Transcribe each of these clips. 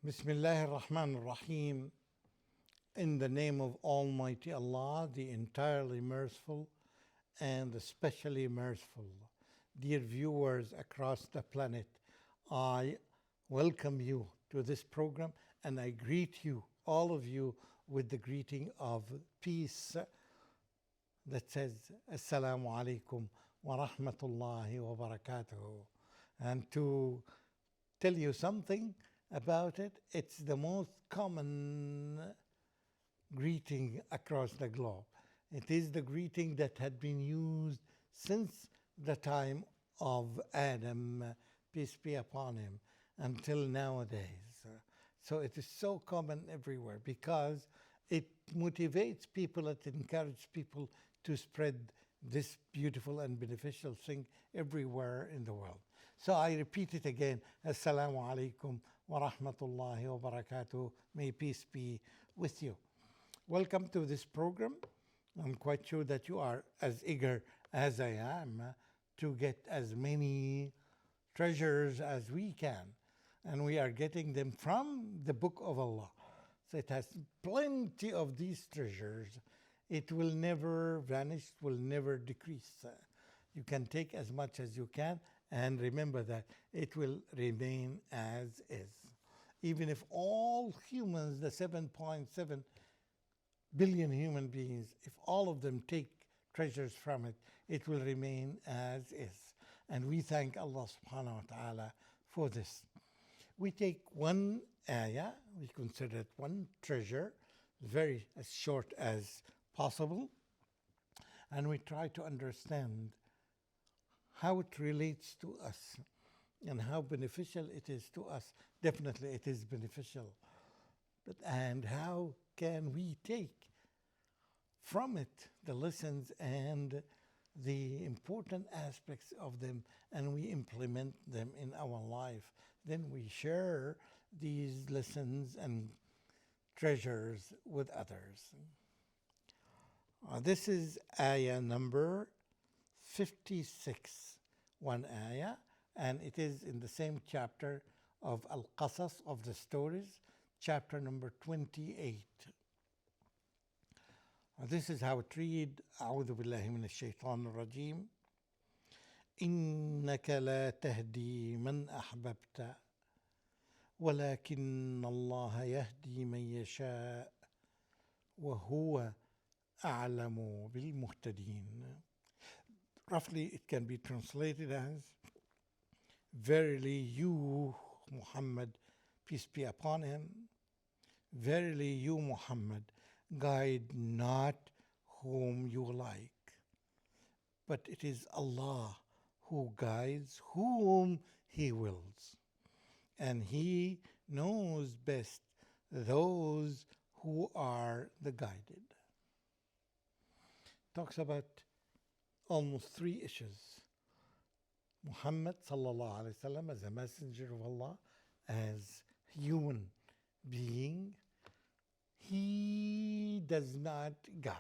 Bismillahir Rahmanir Rahim. In the name of Almighty Allah, the entirely merciful and especially merciful. Dear viewers across the planet, I welcome you to this program and I greet you, all of you, with the greeting of peace that says Assalamu alaikum wa rahmatullahi wa barakatuhu. And to tell you something about it, it's the most common greeting across the globe. It is the greeting that had been used since the time of Adam, peace be upon him, until nowadays. So it is so common everywhere because it motivates people, it encourages people to spread this beautiful and beneficial thing everywhere in the world. So I repeat it again, Assalamu alaikum wa rahmatullahi wa barakatuh. May peace be with you. Welcome to this program. I'm quite sure that you are as eager as I am to get as many treasures as we can. And we are getting them from the Book of Allah. So it has plenty of these treasures. It will never vanish, will never decrease. You can take as much as you can, and remember that it will remain as is. Even if all humans, the 7.7 billion human beings, if all of them take treasures from it, it will remain as is. And we thank Allah subhanahu wa ta'ala for this. We take one ayah, we consider it one treasure, very as short as possible, and we try to understand how it relates to us and how beneficial it is to us. Definitely it is beneficial. And how can we take from it the lessons and the important aspects of them, and we implement them in our life. Then we share these lessons and treasures with others. This is ayah number 56, one ayah, and it is in the same chapter of Qasas, of the stories, chapter number 28. This is how it read. أعوذ بالله من الشيطان الرجيم. إنك لا تهدي من أحببت ولكن الله يهدي من يشاء وهو أعلم بالمهتدين. Roughly it can be translated as, verily you, Muhammad, peace be upon him, verily you, Muhammad, guide not whom you like, but it is Allah who guides whom He wills, and He knows best those who are the guided. Talks about almost three issues. Muhammad sallallahu alaihi wasallam as a messenger of Allah, as human being, he does not guide.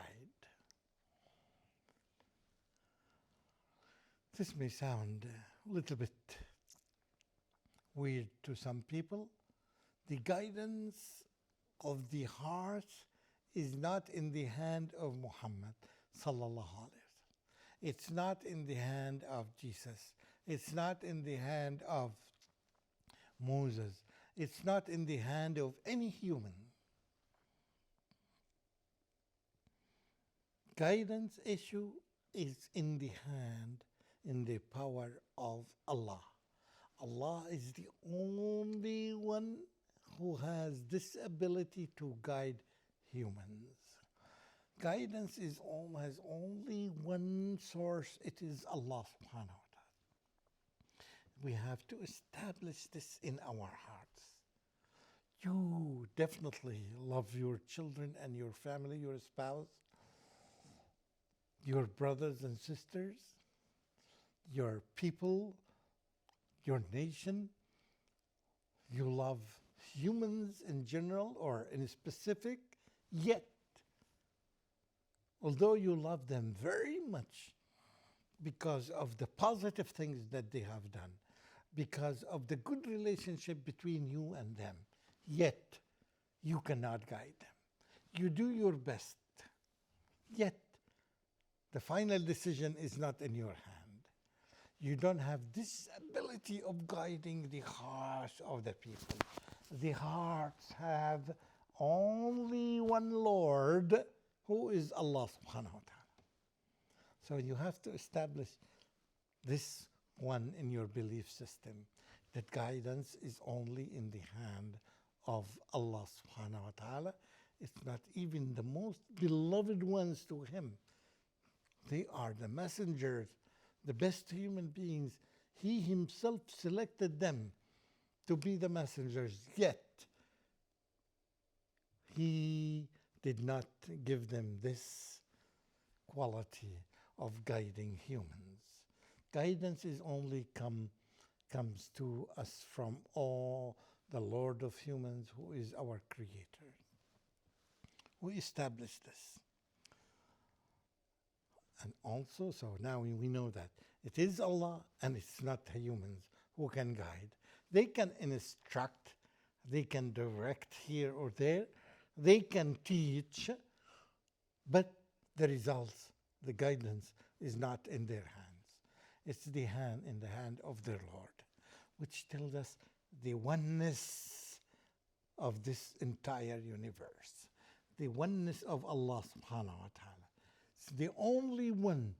This may sound a little bit weird to some people. The guidance of the heart is not in the hand of Muhammad sallallahu alaihi wasallam. It's not in the hand of Jesus. It's not in the hand of Moses. It's not in the hand of any human. Guidance issue is in the hand, in the power of Allah. Allah is the only one who has this ability to guide humans. Guidance has only one source. It is Allah subhanahu wa ta'ala. We have to establish this in our hearts. You definitely love your children and your family, your spouse, your brothers and sisters, your people, your nation. You love humans in general or in specific, yet, although you love them very much because of the positive things that they have done, because of the good relationship between you and them, yet you cannot guide them. You do your best, yet the final decision is not in your hand. You don't have this ability of guiding the hearts of the people. The hearts have only one Lord, who is Allah subhanahu wa ta'ala. So you have to establish this one in your belief system, that guidance is only in the hand of Allah subhanahu wa ta'ala. It's not even the most beloved ones to Him. They are the messengers, the best human beings. He Himself selected them to be the messengers, yet He did not give them this quality of guiding humans. Guidance is only comes to us from all the Lord of humans, who is our Creator. We established this. And also, so now we know that it is Allah and it's not humans who can guide. They can instruct, they can direct here or there, they can teach, but the results, the guidance is not in their hands. It's in the hand of their Lord, which tells us the oneness of this entire universe, the oneness of Allah subhanahu wa ta'ala. It's the only one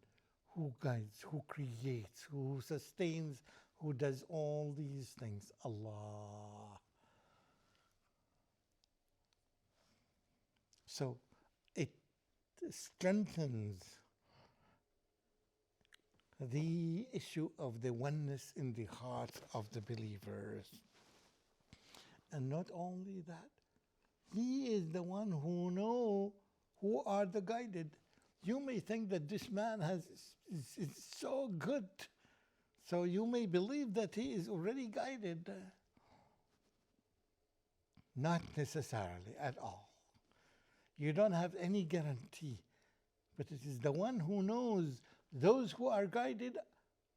who guides, who creates, who sustains, who does all these things, Allah. So it strengthens the issue of the oneness in the hearts of the believers. And not only that, He is the one who knows who are the guided. You may think that this man is so good, so you may believe that he is already guided. Not necessarily at all. You don't have any guarantee, but it is the one who knows those who are guided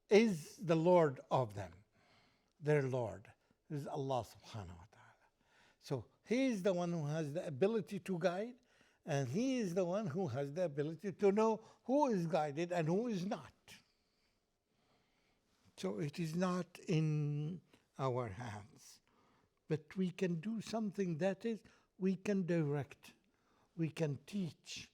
is the Lord of them. Their Lord is Allah subhanahu wa ta'ala. So He is the one who has the ability to guide, and He is the one who has the ability to know who is guided and who is not. So it is not in our hands. But we can do something, that is, we can direct, we can teach,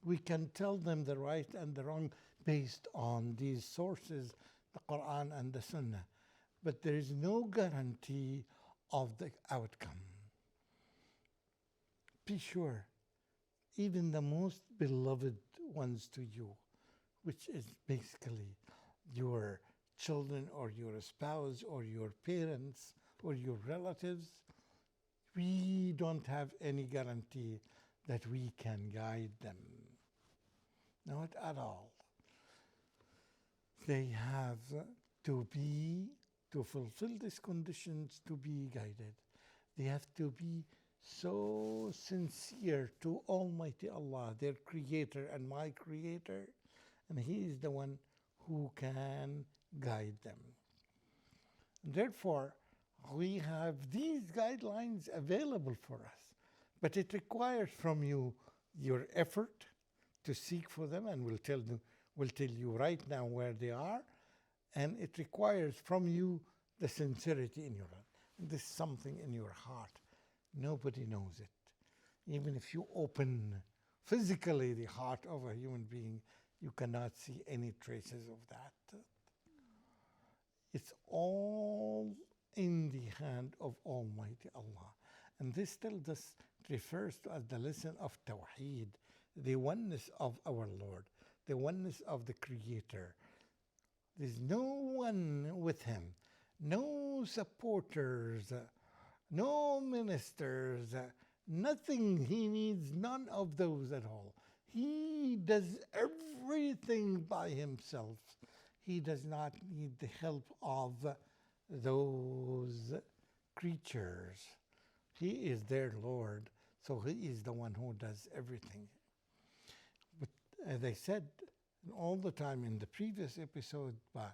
we can tell them the right and the wrong based on these sources, the Quran and the Sunnah. But there is no guarantee of the outcome. Be sure, even the most beloved ones to you, which is basically your children or your spouse or your parents or your relatives, we don't have any guarantee that we can guide them. Not at all. They have to fulfill these conditions to be guided. They have to be so sincere to Almighty Allah, their Creator and my Creator, and He is the one who can guide them. Therefore, we have these guidelines available for us, but it requires from you your effort to seek for them, and we'll tell you right now where they are, and it requires from you the sincerity in your heart. This is something in your heart. Nobody knows it. Even if you open physically the heart of a human being, you cannot see any traces of that. It's all in the hand of Almighty Allah. And this tells us, refers to as the lesson of Tawheed, the oneness of our Lord, the oneness of the Creator. There's no one with Him, no supporters, no ministers, nothing. He needs none of those at all. He does everything by Himself. He does not need the help of those creatures. He is their Lord, so He is the one who does everything. But as I said all the time in the previous episode, but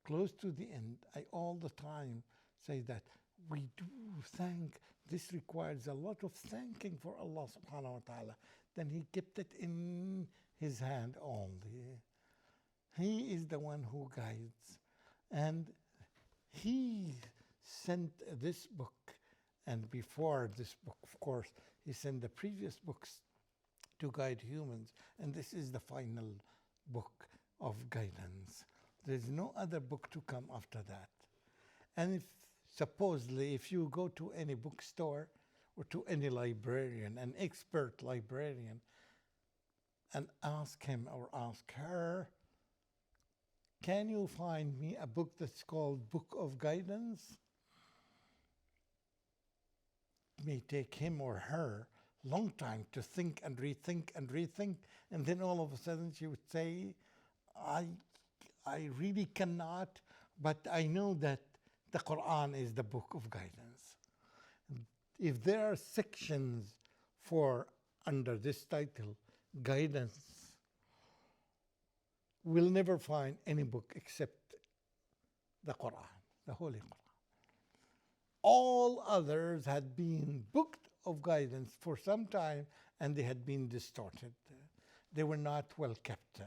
close to the end, I all the time say that we do thank. This requires a lot of thanking for Allah subhanahu wa ta'ala. Then He kept it in His hand only. He is the one who guides. And He sent this book. And before this book, of course, He sent the previous books to guide humans. And this is the final book of guidance. There's no other book to come after that. And if supposedly, if you go to any bookstore or to any librarian, an expert librarian, and ask him or ask her, can you find me a book that's called Book of Guidance? It may take him or her a long time to think and rethink, and then all of a sudden she would say, I really cannot, but I know that the Quran is the book of guidance. If there are sections for under this title, guidance, we'll never find any book except the Quran, the Holy Quran. All others had been booked of guidance for some time and they had been distorted. They were not well kept.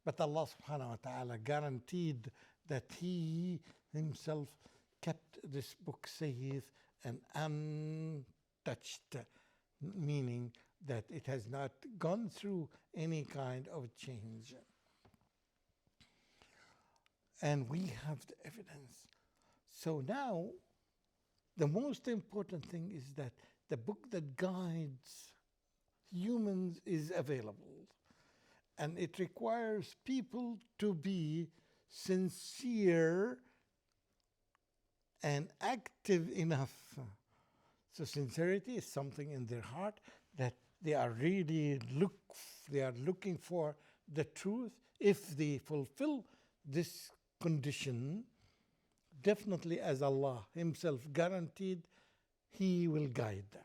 But Allah subhanahu wa ta'ala guaranteed that He Himself kept this book safe and untouched, meaning that it has not gone through any kind of change. And we have the evidence. So now, the most important thing is that the book that guides humans is available. And it requires people to be sincere and active enough. So sincerity is something in their heart that they are really looking for the truth. If they fulfill this condition, definitely as Allah Himself guaranteed, He will guide them.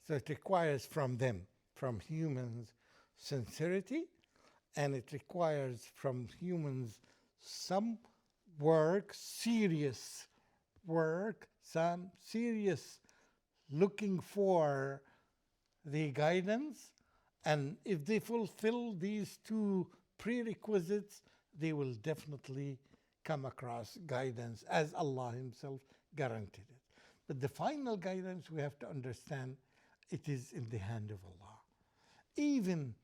So it requires from them, from humans, sincerity, and it requires from humans some work, serious work, some serious looking for the guidance. And if they fulfill these two prerequisites, they will definitely come across guidance as Allah Himself guaranteed it. But the final guidance, we have to understand, it is in the hand of Allah. Even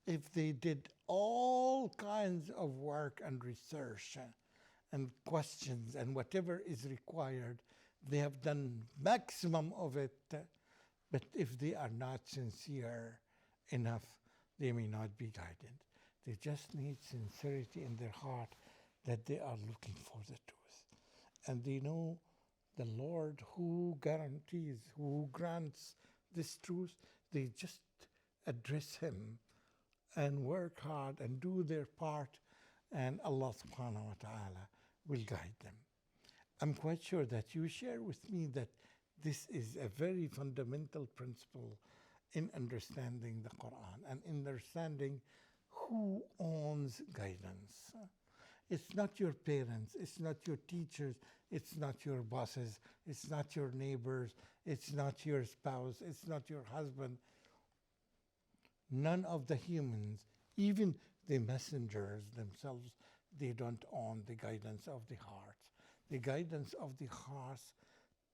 if they did all kinds of work and research and questions and whatever is required, they have done maximum of it. But if they are not sincere enough, they may not be guided. They just need sincerity in their heart that they are looking for the truth. And they know the Lord who guarantees, who grants this truth. They just address Him and work hard and do their part, and Allah subhanahu wa ta'ala will guide them. I'm quite sure that you share with me that this is a very fundamental principle in understanding the Quran and understanding who owns guidance. It's not your parents, it's not your teachers, it's not your bosses, it's not your neighbors, it's not your spouse, it's not your husband. None of the humans, even the messengers themselves, they don't own the guidance of the hearts. The guidance of the hearts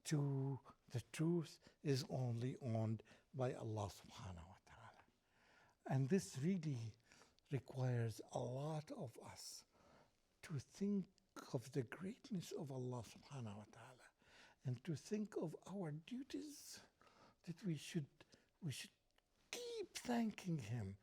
to the truth is only owned by Allah subhanahu wa ta'ala. And this really requires a lot of us to think of the greatness of Allah subhanahu wa ta'ala and to think of our duties, that we should keep thanking Him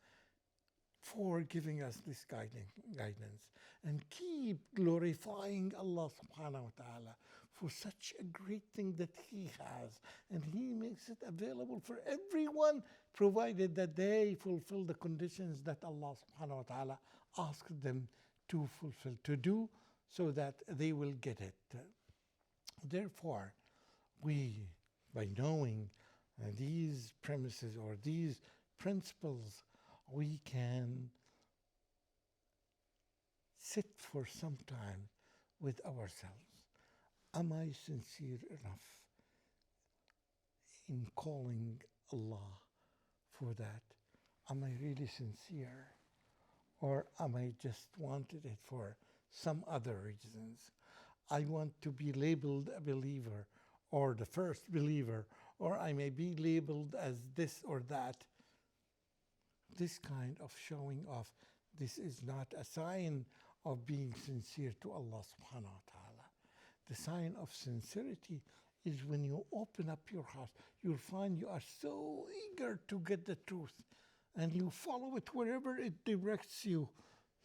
for giving us this guidance and keep glorifying Allah subhanahu wa ta'ala for such a great thing that He has, and He makes it available for everyone provided that they fulfill the conditions that Allah subhanahu wa ta'ala asked them to fulfill, to do, so that they will get it. Therefore, we, by knowing these premises or these principles, we can sit for some time with ourselves Am I sincere enough in calling Allah for that? Am I really sincere? Or am I just wanted it for some other reasons? I want to be labeled a believer or the first believer, or I may be labeled as this or that. This kind of showing off, this is not a sign of being sincere to Allah subhanahu wa ta'ala. The sign of sincerity is when you open up your heart, you'll find you are so eager to get the truth and you follow it wherever it directs you.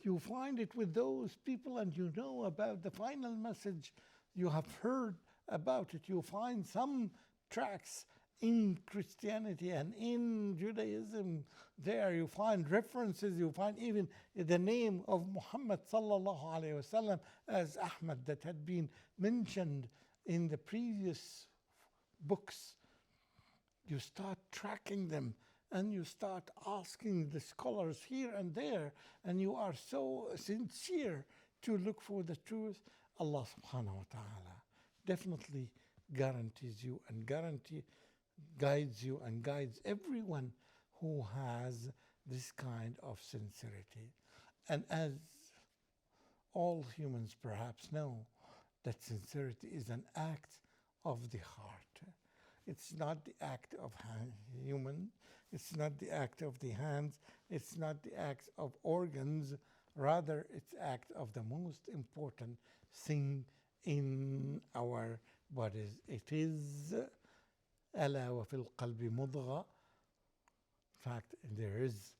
You find it with those people and you know about the final message. You have heard about it. You find some tracks in Christianity and in Judaism there. You find references. You find even the name of Muhammad sallallahu alaihi wasallam as Ahmad that had been mentioned in the previous books. You start tracking them and you start asking the scholars here and there, and you are so sincere to look for the truth. Allah subhanahu wa ta'ala definitely guarantees you and guides you and guides everyone who has this kind of sincerity. And as all humans perhaps know, that sincerity is an act of the heart. It's not the act of human, it's not the act of the hands, it's not the act of organs, rather it's act of the most important thing in our bodies. It is ألا وفي القلب مضغة. In fact, there is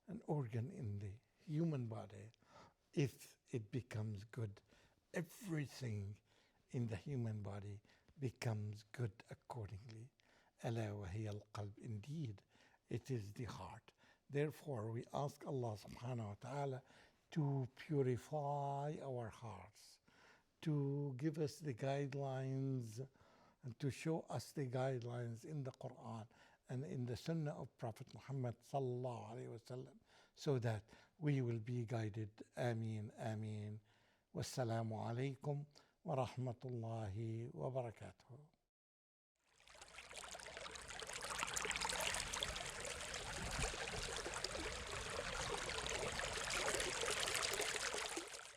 an organ in the human body. If it becomes good, everything in the human body becomes good accordingly. ألا وهي القلب. Indeed, it is the heart. Therefore, we ask Allah subhanahu wa ta'ala to purify our hearts, to give us the guidelines and to show us the guidelines in the Quran and in the Sunnah of Prophet Muhammad sallallahu alaihi wasallam, so that we will be guided. Ameen, ameen. Wassalamu alaikum wa rahmatullahi wa barakatuh.